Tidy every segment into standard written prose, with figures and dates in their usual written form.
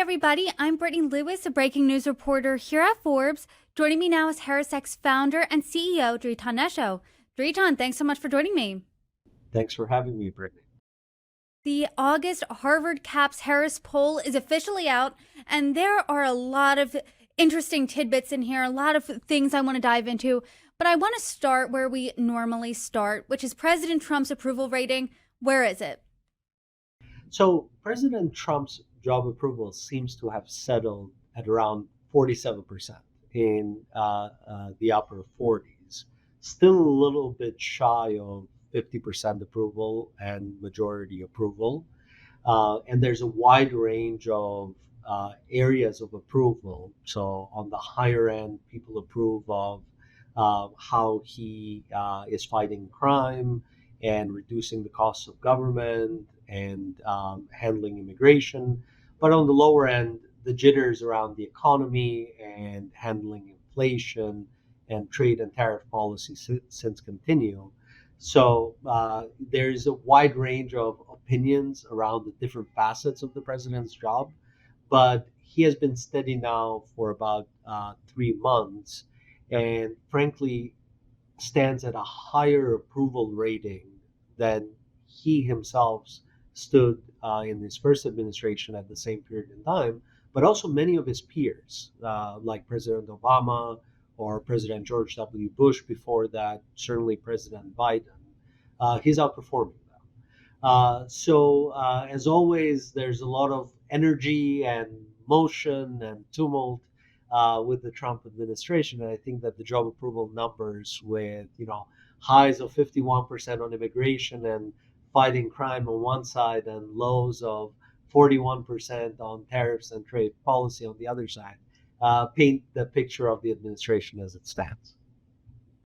everybody. I'm Brittany Lewis, a breaking news reporter here at Forbes. Joining me now is HarrisX founder and CEO Dritan Nesho. Dritan, thanks so much for joining me. Thanks for having me, Brittany. The August Harvard Caps Harris poll is officially out, and there are a lot of interesting tidbits in here, a lot of things I want to dive into. But I want to start where we normally start, which is President Trump's approval rating. Where is it? So President Trump's job approval seems to have settled at around 47% in the upper 40s, still a little bit shy of 50% approval and majority approval. And there's a wide range of areas of approval. So on the higher end, people approve of how he is fighting crime and reducing the costs of government and handling immigration. But on the lower end, the jitters around the economy and handling inflation and trade and tariff policy since continue. So there is a wide range of opinions around the different facets of the president's job, but he has been steady now for about 3 months, and frankly stands at a higher approval rating than he himself stood in his first administration at the same period in time, but also many of his peers, like President Obama or President George W. Bush before that, certainly President Biden. He's outperforming them. As always, there's a lot of energy and motion and tumult with the Trump administration. And I think that the job approval numbers with, highs of 51% on immigration and fighting crime on one side and lows of 41% on tariffs and trade policy on the other side, paint the picture of the administration as it stands.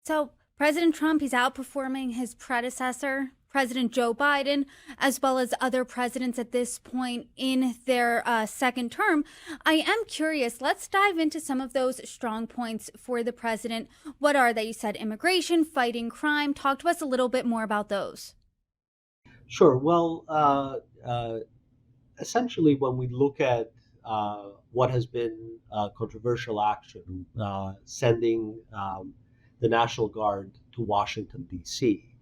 So President Trump, he's outperforming his predecessor, President Joe Biden, as well as other presidents at this point in their second term. I am curious. Let's dive into some of those strong points for the president. What are they? You said immigration, fighting crime. Talk to us a little bit more about those. Sure. Well, essentially, when we look at what has been controversial action, sending the National Guard to Washington, D.C.,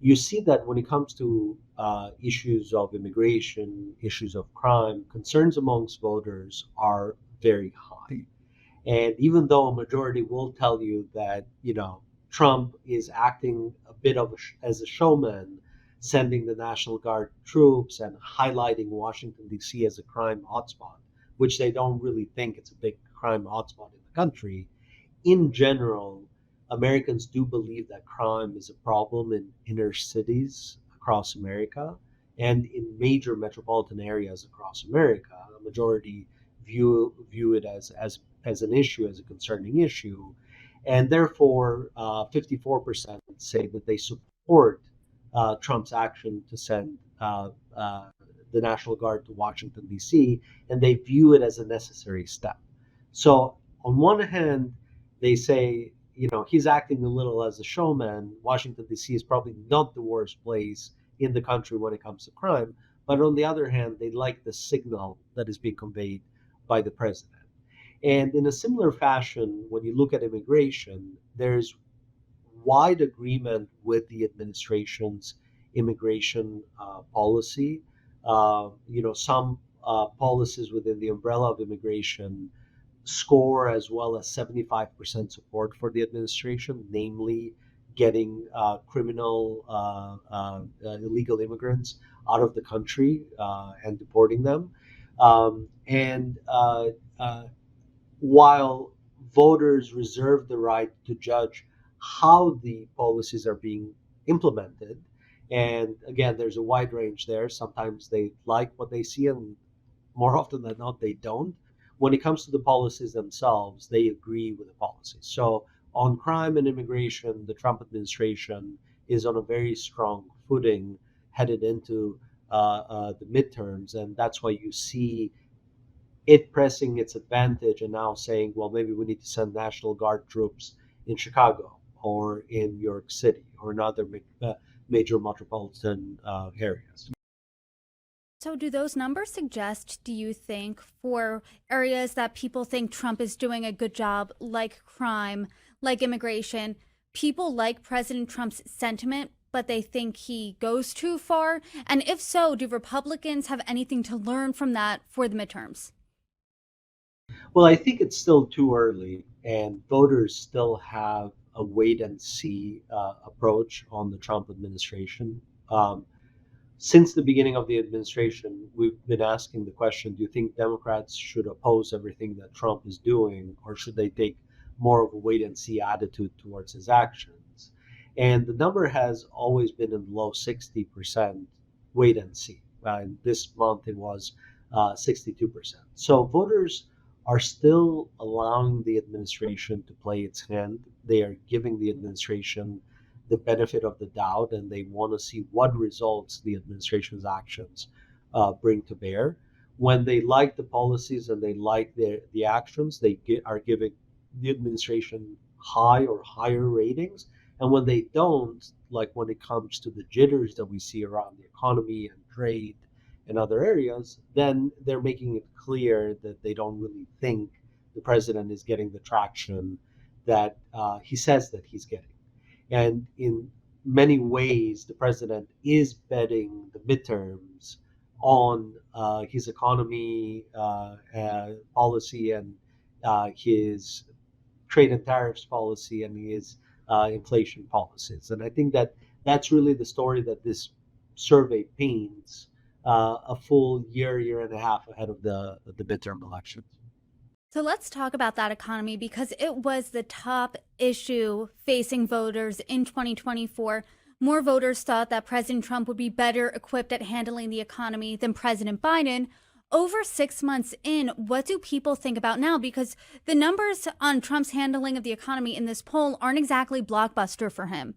you see that when it comes to issues of immigration, issues of crime, concerns amongst voters are very high. And even though a majority will tell you that, Trump is acting a bit as a showman, sending the National Guard troops and highlighting Washington, D.C. as a crime hotspot, which they don't really think it's a big crime hotspot in the country, in general, Americans do believe that crime is a problem in inner cities across America and in major metropolitan areas across America. The majority view it as an issue, as a concerning issue. And therefore, 54% say that they support Trump's action to send the National Guard to Washington, D.C., and they view it as a necessary step. So on one hand, they say, he's acting a little as a showman. Washington, D.C. is probably not the worst place in the country when it comes to crime. But on the other hand, they like the signal that is being conveyed by the president. And in a similar fashion, when you look at immigration, there's wide agreement with the administration's immigration policy. Some policies within the umbrella of immigration score as well as 75% support for the administration, namely getting criminal illegal immigrants out of the country and deporting them. While voters reserve the right to judge how the policies are being implemented, and again, there's a wide range there. Sometimes they like what they see, and more often than not, they don't. When it comes to the policies themselves, they agree with the policies. So on crime and immigration, the Trump administration is on a very strong footing headed into the midterms. And that's why you see it pressing its advantage and now saying, well, maybe we need to send National Guard troops in Chicago or in New York City or in other major metropolitan areas. So, do those numbers suggest, do you think, for areas that people think Trump is doing a good job, like crime, like immigration, people like President Trump's sentiment, but they think he goes too far? And if so, do Republicans have anything to learn from that for the midterms? Well, I think it's still too early, and voters still have a wait and see approach on the Trump administration. Um, since the beginning of the administration, we've been asking the question, do you think Democrats should oppose everything that Trump is doing, or should they take more of a wait and see attitude towards his actions? And the number has always been in the low 60% wait and see. And this month it was 62%. So voters are still allowing the administration to play its hand. They are giving the administration the benefit of the doubt, and they want to see what results the administration's actions bring to bear. When they like the policies and they like the actions, are giving the administration high or higher ratings. And when they don't, like when it comes to the jitters that we see around the economy and trade and other areas, then they're making it clear that they don't really think the president is getting the traction that he says that he's getting. And in many ways, the president is betting the midterms on his economy policy and his trade and tariffs policy and his inflation policies. And I think that that's really the story that this survey paints a full year and a half ahead of the midterm elections. So let's talk about that economy because it was the top issue facing voters in 2024. More voters thought that President Trump would be better equipped at handling the economy than President Biden. Over 6 months in, what do people think about now? Because the numbers on Trump's handling of the economy in this poll aren't exactly blockbuster for him.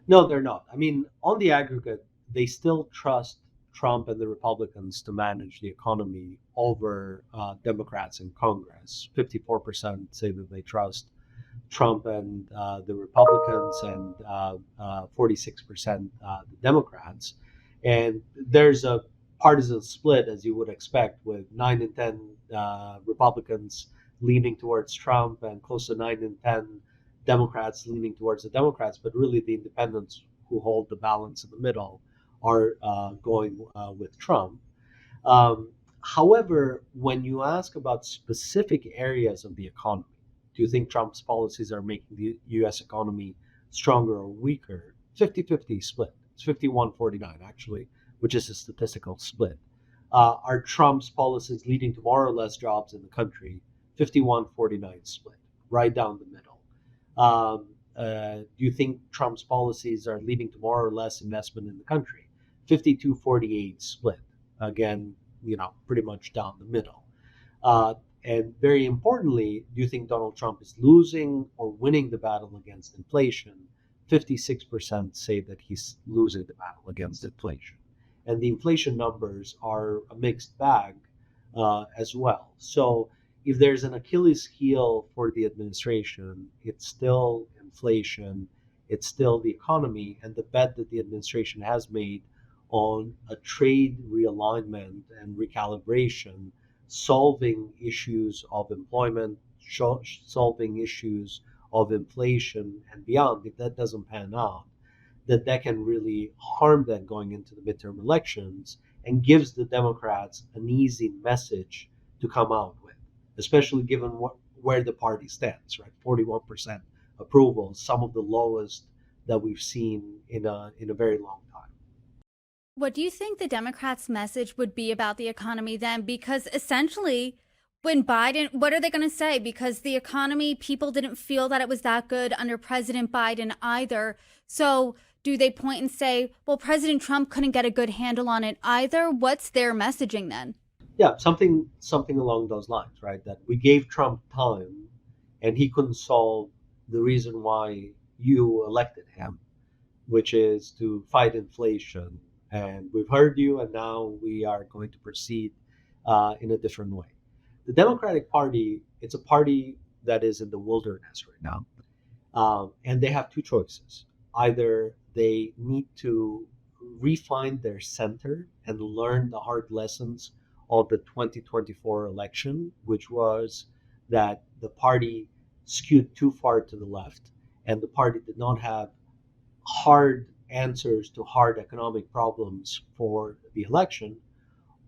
No, they're not. I mean, on the aggregate, they still trust Trump and the Republicans to manage the economy over Democrats in Congress. 54% say that they trust Trump and the Republicans, and 46% the Democrats. And there's a partisan split, as you would expect, with 9 in 10 Republicans leaning towards Trump and close to 9 in 10 Democrats leaning towards the Democrats. But really, the independents who hold the balance in the middle are going with Trump. However, when you ask about specific areas of the economy, do you think Trump's policies are making the US economy stronger or weaker? 50-50 split. It's 51-49, actually, which is a statistical split. Are Trump's policies leading to more or less jobs in the country? 51-49 split, right down the middle. Do you think Trump's policies are leading to more or less investment in the country? 52-48 split. Again, pretty much down the middle. And very importantly, do you think Donald Trump is losing or winning the battle against inflation? 56% say that he's losing the battle against inflation. And the inflation numbers are a mixed bag as well. So if there's an Achilles heel for the administration, it's still inflation, it's still the economy, and the bet that the administration has made on a trade realignment and recalibration, solving issues of employment, solving issues of inflation and beyond. If that doesn't pan out, that can really harm them going into the midterm elections and gives the Democrats an easy message to come out with, especially given where the party stands, right? 41% approval, some of the lowest that we've seen in a very long time. What do you think the Democrats' message would be about the economy then? Because essentially, when Biden, what are they going to say? Because the economy, people didn't feel that it was that good under President Biden either. So do they point and say, well, President Trump couldn't get a good handle on it either? What's their messaging then? Yeah, something along those lines, right? That we gave Trump time, and he couldn't solve the reason why you elected him, which is to fight inflation. And we've heard you, and now we are going to proceed in a different way. The Democratic Party, it's a party that is in the wilderness right now, and they have two choices. Either they need to refine their center and learn the hard lessons of the 2024 election, which was that the party skewed too far to the left and the party did not have hard answers to hard economic problems for the election,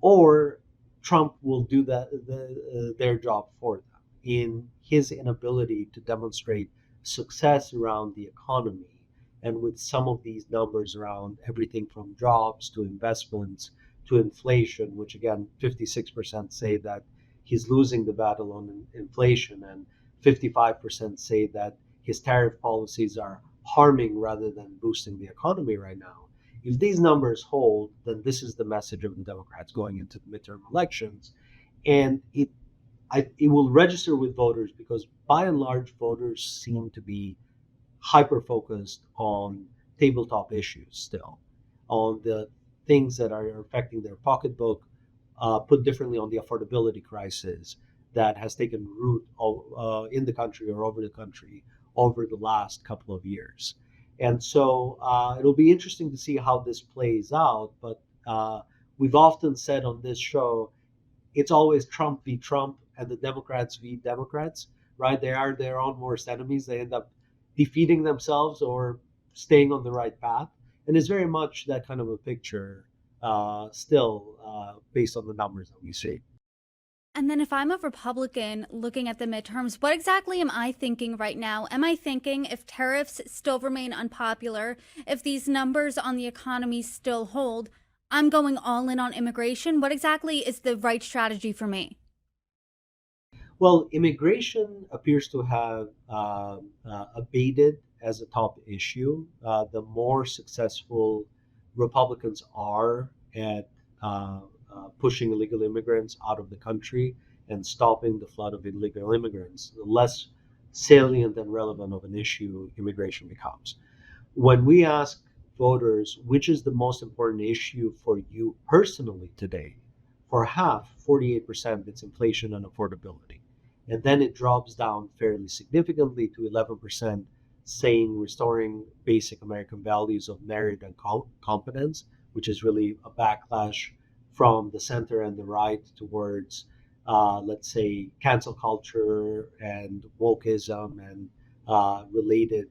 or Trump will do their job for them in his inability to demonstrate success around the economy. And with some of these numbers around everything from jobs to investments to inflation, which again, 56% say that he's losing the battle on inflation, and 55% say that his tariff policies are harming rather than boosting the economy right now. If these numbers hold, then this is the message of the Democrats going into the midterm elections, and it will register with voters because by and large voters seem to be hyper focused on tabletop issues still, on the things that are affecting their pocketbook. Put differently, on the affordability crisis that has taken root in the country or over the country over the last couple of years. And so it'll be interesting to see how this plays out. But we've often said on this show, it's always Trump v. Trump and the Democrats v. Democrats, right? They are their own worst enemies. They end up defeating themselves or staying on the right path. And it's very much that kind of a picture still based on the numbers that we see. And then if I'm a Republican looking at the midterms, what exactly am I thinking right now? Am I thinking if tariffs still remain unpopular, if these numbers on the economy still hold, I'm going all in on immigration? What exactly is the right strategy for me? Well, immigration appears to have abated as a top issue. The more successful Republicans are at pushing illegal immigrants out of the country and stopping the flood of illegal immigrants, the less salient and relevant of an issue immigration becomes. When we ask voters which is the most important issue for you personally today, for half, 48%, it's inflation and affordability. And then it drops down fairly significantly to 11% saying restoring basic American values of merit and competence, which is really a backlash from the center and the right towards, let's say, cancel culture and wokeism and related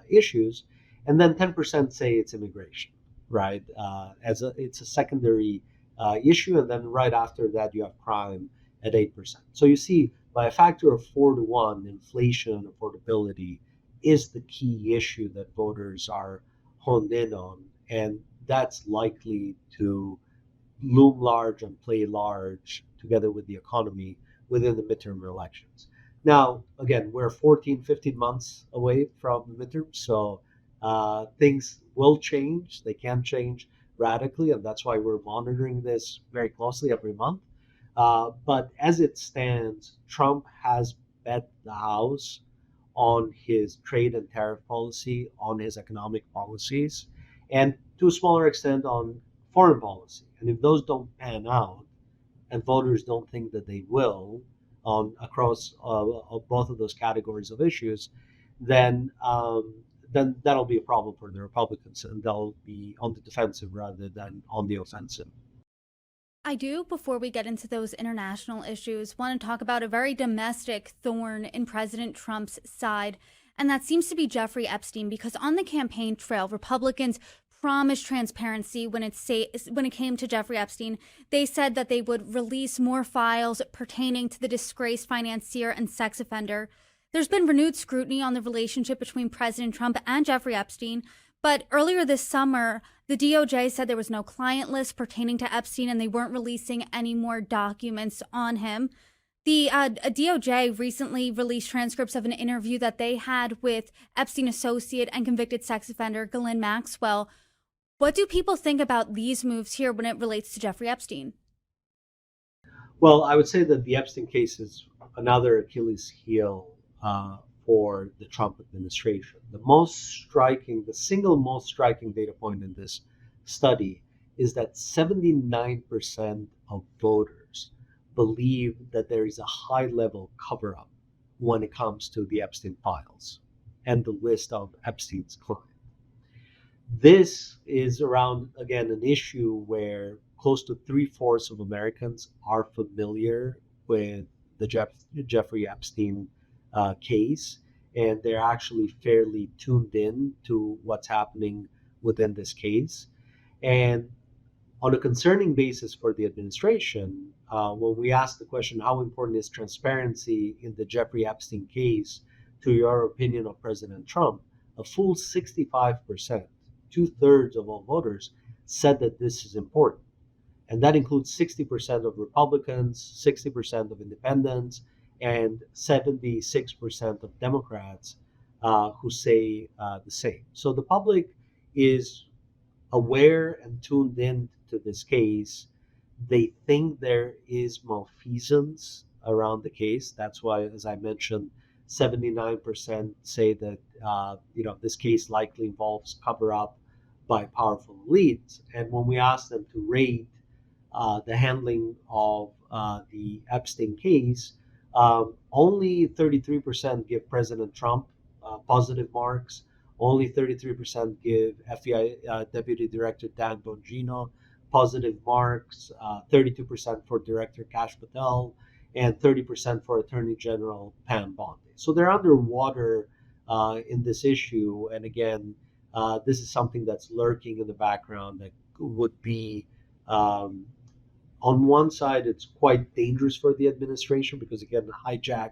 issues. And then 10% say it's immigration, right? It's a secondary issue. And then right after that, you have crime at 8%. So you see, by a factor of 4 to 1, inflation and affordability is the key issue that voters are honed in on. And that's likely to loom large and play large together with the economy within the midterm elections. Now, again, we're 14, 15 months away from the midterm, so things will change. They can change radically, and that's why we're monitoring this very closely every month. But as it stands, Trump has bet the house on his trade and tariff policy, on his economic policies, and to a smaller extent on foreign policy. And if those don't pan out, and voters don't think that they will on across both of those categories of issues, then that'll be a problem for the Republicans, and they'll be on the defensive rather than on the offensive. I do, before we get into those international issues, want to talk about a very domestic thorn in President Trump's side, and that seems to be Jeffrey Epstein, because on the campaign trail, Republicans promised transparency when it came to Jeffrey Epstein. They said that they would release more files pertaining to the disgraced financier and sex offender. There's been renewed scrutiny on the relationship between President Trump and Jeffrey Epstein, but earlier this summer, the DOJ said there was no client list pertaining to Epstein and they weren't releasing any more documents on him. The DOJ recently released transcripts of an interview that they had with Epstein associate and convicted sex offender Ghislaine Maxwell. What do people think about these moves here when it relates to Jeffrey Epstein? Well, I would say that the Epstein case is another Achilles heel for the Trump administration. The single most striking data point in this study is that 79% of voters believe that there is a high level cover up when it comes to the Epstein files and the list of Epstein's clients. This is around, again, an issue where close to three-fourths of Americans are familiar with the Jeffrey Epstein case, and they're actually fairly tuned in to what's happening within this case. And on a concerning basis for the administration, when we ask the question, how important is transparency in the Jeffrey Epstein case to your opinion of President Trump, a full 65%, two-thirds of all voters, said that this is important. And that includes 60% of Republicans, 60% of independents, and 76% of Democrats who say the same. So the public is aware and tuned in to this case. They think there is malfeasance around the case. That's why, as I mentioned, 79% say that this case likely involves cover up by powerful elites. And when we ask them to rate the handling of the Epstein case, only 33% give President Trump positive marks. Only 33% give FBI Deputy Director Dan Bongino positive marks, 32% for Director Kash Patel, and 30% for Attorney General Pam Bondi. So they're underwater in this issue. And again, this is something that's lurking in the background that would be on one side, it's quite dangerous for the administration because it can hijack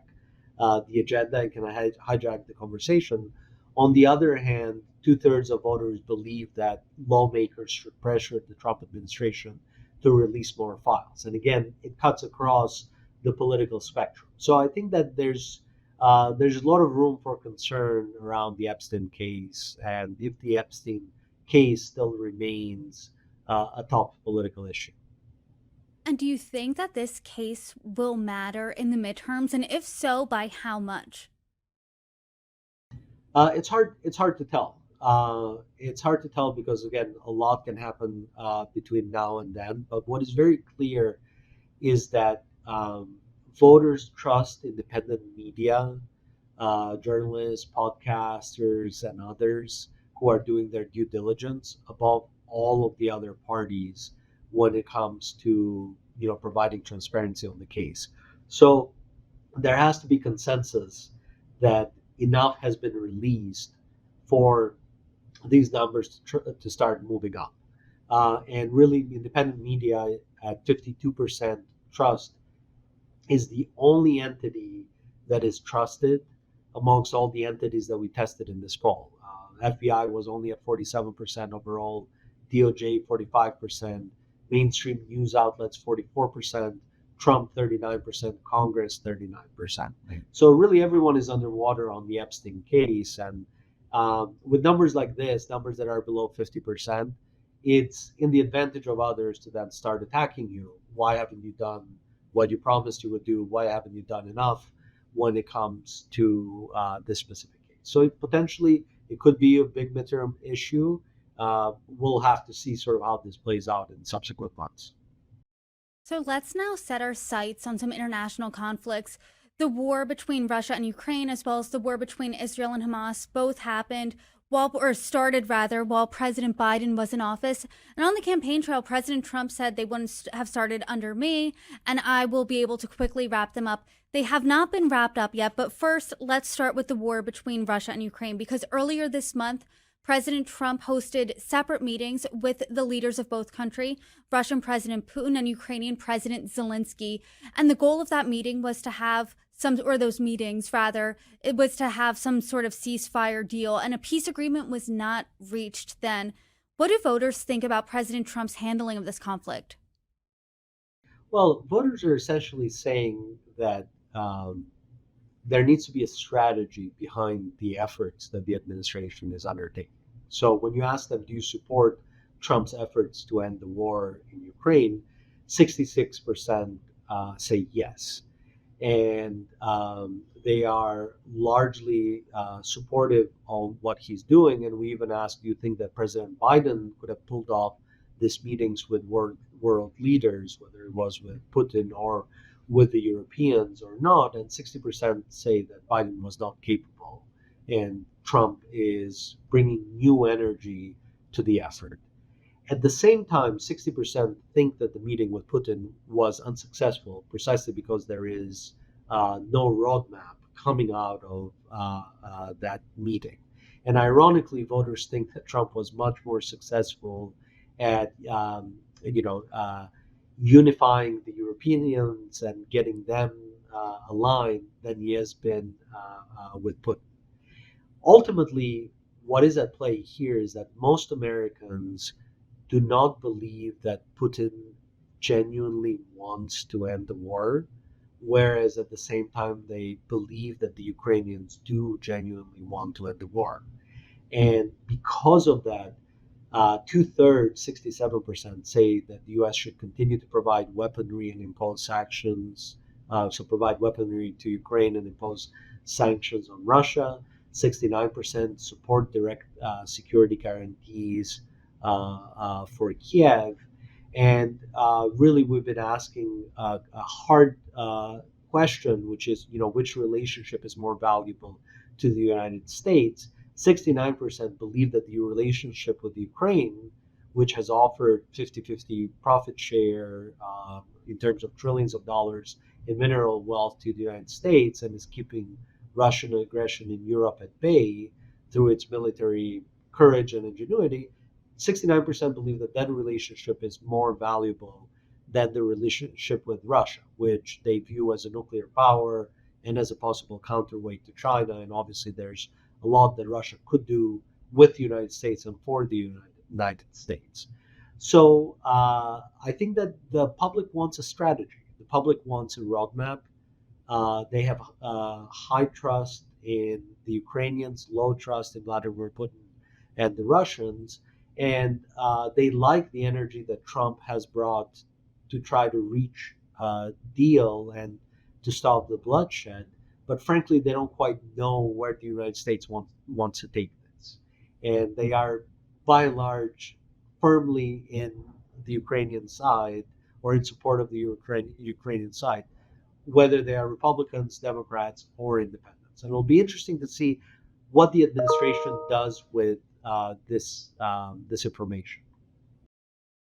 the agenda and can hijack the conversation. On the other hand, two-thirds of voters believe that lawmakers should pressure the Trump administration to release more files. And again, it cuts across the political spectrum. So I think that there's a lot of room for concern around the Epstein case, and if the Epstein case still remains a top political issue. And do you think that this case will matter in the midterms? And if so, by how much? It's hard. It's hard to tell. It's hard to tell because again, a lot can happen between now and then. But what is very clear is that voters trust independent media, journalists, podcasters, and others who are doing their due diligence above all of the other parties when it comes to providing transparency on the case. So there has to be consensus that enough has been released for these numbers to start moving up. And really, independent media at 52% trust is the only entity that is trusted amongst all the entities that we tested in this poll. FBI was only at 47% overall, DOJ 45%, mainstream news outlets 44%, Trump 39%, Congress 39%. Right. So really everyone is underwater on the Epstein case. And with numbers like this, numbers that are below 50%, it's in the advantage of others to then start attacking you. Why haven't you done what you promised you would do? Why haven't you done enough when it comes to this specific case? So it could be a big midterm issue. We'll have to see sort of how this plays out in subsequent months. So let's now set our sights on some international conflicts. The war between Russia and Ukraine, as well as the war between Israel and Hamas, both happened started while President Biden was in office. And on the campaign trail, President Trump said they wouldn't have started under me, and I will be able to quickly wrap them up. They have not been wrapped up yet, but first, let's start with the war between Russia and Ukraine, because earlier this month, President Trump hosted separate meetings with the leaders of both countries, Russian President Putin and Ukrainian President Zelensky. And the goal of that meeting was to have those meetings, it was to have some sort of ceasefire deal, and a peace agreement was not reached then. What do voters think about President Trump's handling of this conflict? Well, voters are essentially saying that there needs to be a strategy behind the efforts that the administration is undertaking. So when you ask them, do you support Trump's efforts to end the war in Ukraine, 66% say yes. And they are largely supportive of what he's doing. And we even asked, do you think that President Biden could have pulled off these meetings with world leaders, whether it was with Putin or with the Europeans or not? And 60% say that Biden was not capable. And Trump is bringing new energy to the effort. At the same time, 60% think that the meeting with Putin was unsuccessful precisely because there is no roadmap coming out of that meeting. And ironically, voters think that Trump was much more successful at, unifying the Europeans and getting them aligned than he has been with Putin. Ultimately, what is at play here is that most Americans do not believe that Putin genuinely wants to end the war, whereas at the same time, they believe that the Ukrainians do genuinely want to end the war. And because of that, two-thirds, 67%, say that the U.S. should continue to provide weaponry and impose sanctions, so provide weaponry to Ukraine and impose sanctions on Russia. 69% support direct security guarantees for Kiev. And really, we've been asking a hard question, which is, which relationship is more valuable to the United States? 69% believe that the relationship with Ukraine, which has offered 50-50 profit share in terms of trillions of dollars in mineral wealth to the United States and is keeping Russian aggression in Europe at bay through its military courage and ingenuity, 69% believe that that relationship is more valuable than the relationship with Russia, which they view as a nuclear power and as a possible counterweight to China. And obviously, there's a lot that Russia could do with the United States and for the United States. So I think that the public wants a strategy. The public wants a roadmap. They have high trust in the Ukrainians, low trust in Vladimir Putin and the Russians. And they like the energy that Trump has brought to try to reach a deal and to stop the bloodshed. But frankly, they don't quite know where the United States wants to take this. And they are, by and large, firmly in the Ukrainian side or in support of the Ukrainian side, whether they are Republicans, Democrats, or independents. And it'll be interesting to see what the administration does with this information.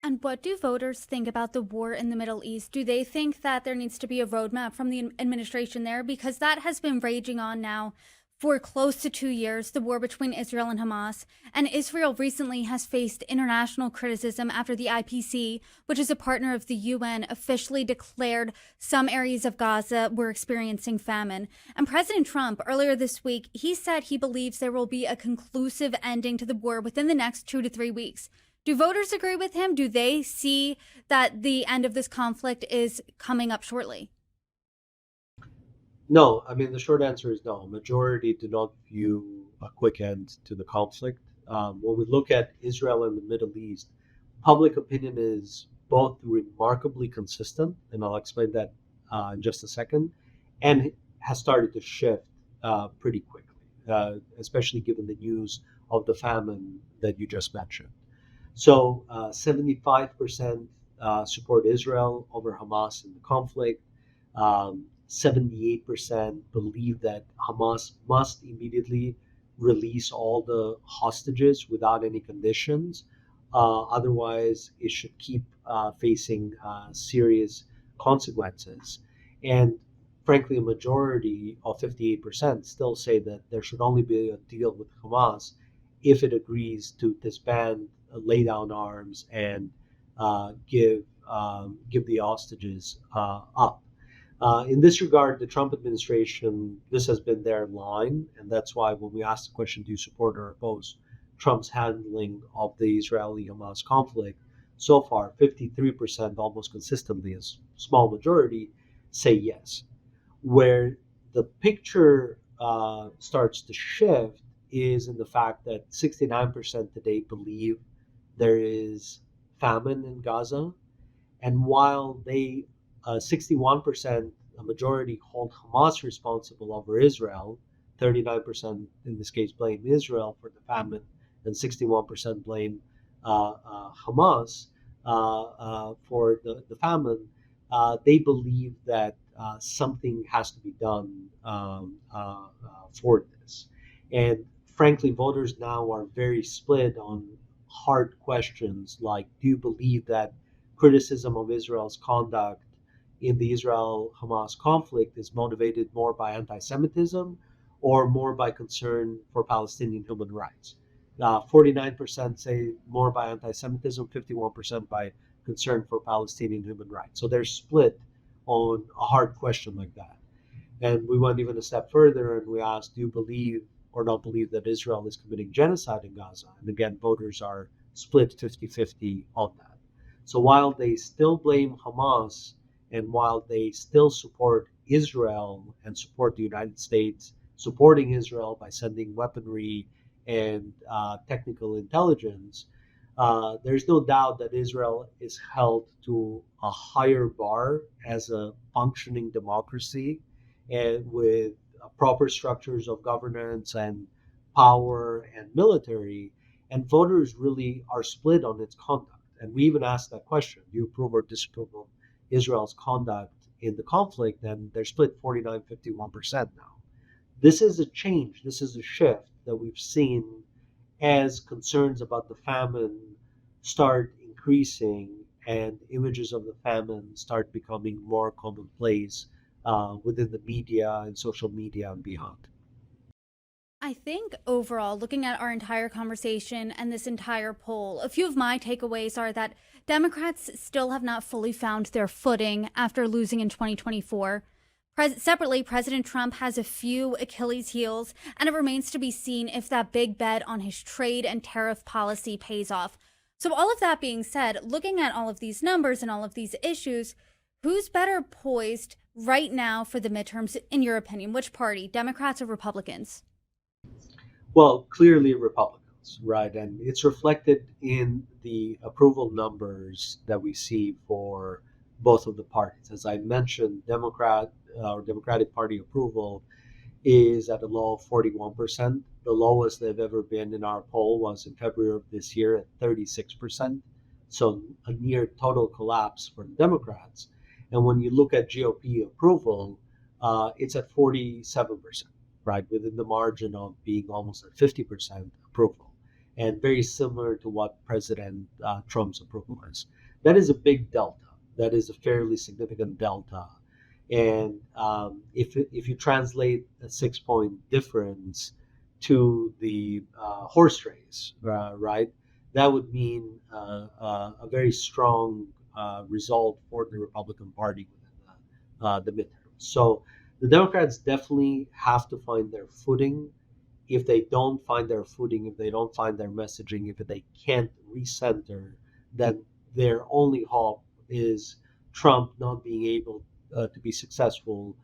And what do voters think about the war in the Middle East? Do they think that there needs to be a roadmap from the administration there? Because that has been raging on now for close to 2 years, the war between Israel and Hamas. And Israel recently has faced international criticism after the IPC, which is a partner of the UN, officially declared some areas of Gaza were experiencing famine. And President Trump, earlier this week, he said he believes there will be a conclusive ending to the war within the next 2 to 3 weeks. Do voters agree with him? Do they see that the end of this conflict is coming up shortly? No, I mean, the short answer is no. Majority do not view a quick end to the conflict. When we look at Israel and the Middle East, public opinion is both remarkably consistent, and I'll explain that in just a second, and has started to shift pretty quickly, especially given the news of the famine that you just mentioned. So 75% support Israel over Hamas in the conflict. 78% believe that Hamas must immediately release all the hostages without any conditions. Otherwise, it should keep facing serious consequences. And frankly, a majority of 58% still say that there should only be a deal with Hamas if it agrees to disband, lay down arms, and give the hostages up. In this regard, the Trump administration, this has been their line, and that's why when we ask the question, do you support or oppose Trump's handling of the Israeli-Hamas conflict, so far 53%, almost consistently, a small majority, say yes. Where the picture starts to shift is in the fact that 69% today believe there is famine in Gaza, and while they 61%, a majority, hold Hamas responsible over Israel. 39% in this case blame Israel for the famine, and 61% blame Hamas for the famine. They believe that something has to be done for this. And frankly, voters now are very split on hard questions like, do you believe that criticism of Israel's conduct in the Israel-Hamas conflict is motivated more by anti-Semitism or more by concern for Palestinian human rights? 49% say more by anti-Semitism, 51% by concern for Palestinian human rights. So they're split on a hard question like that. And we went even a step further and we asked, do you believe or not believe that Israel is committing genocide in Gaza? And again, voters are split 50-50 on that. So while they still blame Hamas and while they still support Israel and support the United States supporting Israel by sending weaponry and technical intelligence, there's no doubt that Israel is held to a higher bar as a functioning democracy and with proper structures of governance and power and military. And voters really are split on its conduct. And we even asked that question, do you approve or disapprove of Israel's conduct in the conflict? And they're split 49-51% now. This is a change. This is a shift that we've seen as concerns about the famine start increasing and images of the famine start becoming more commonplace within the media and social media and beyond. I think overall, looking at our entire conversation and this entire poll, a few of my takeaways are that Democrats still have not fully found their footing after losing in 2024. Separately, President Trump has a few Achilles heels, and it remains to be seen if that big bet on his trade and tariff policy pays off. So all of that being said, looking at all of these numbers and all of these issues, who's better poised right now for the midterms, in your opinion? Which party, Democrats or Republicans? Well, clearly Republicans, right? And it's reflected in the approval numbers that we see for both of the parties. As I mentioned, Democratic Party approval is at a low of 41%. The lowest they've ever been in our poll was in February of this year at 36%. So a near total collapse for the Democrats. And when you look at GOP approval, it's at 47%, right? Within the margin of being almost at 50% approval. And very similar to what President Trump's approval is. That is a big delta. That is a fairly significant delta. And if you translate a 6-point difference to the horse race, right, that would mean a very strong result for the Republican Party within the midterm. So the Democrats definitely have to find their footing. If they don't find their footing, if they don't find their messaging, if they can't recenter, then their only hope is Trump not being able to be successful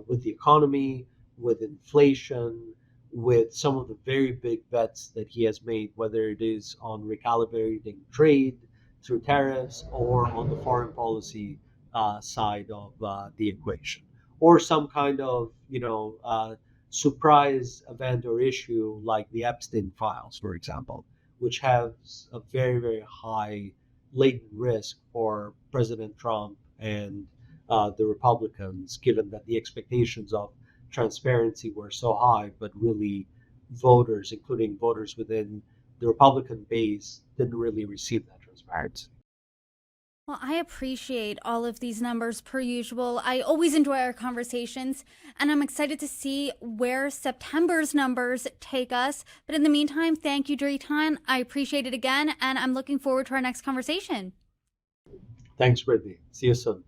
with the economy, with inflation, with some of the very big bets that he has made, whether it is on recalibrating trade through tariffs or on the foreign policy side of the equation, or some kind of surprise event or issue like the Epstein files, for example, which has a very, very high latent risk for President Trump and the Republicans, given that the expectations of transparency were so high, but really voters, including voters within the Republican base, didn't really receive that transparency. Well, I appreciate all of these numbers per usual. I always enjoy our conversations, and I'm excited to see where September's numbers take us. But in the meantime, thank you, Dritan. I appreciate it again, and I'm looking forward to our next conversation. Thanks, Brittany. See you soon.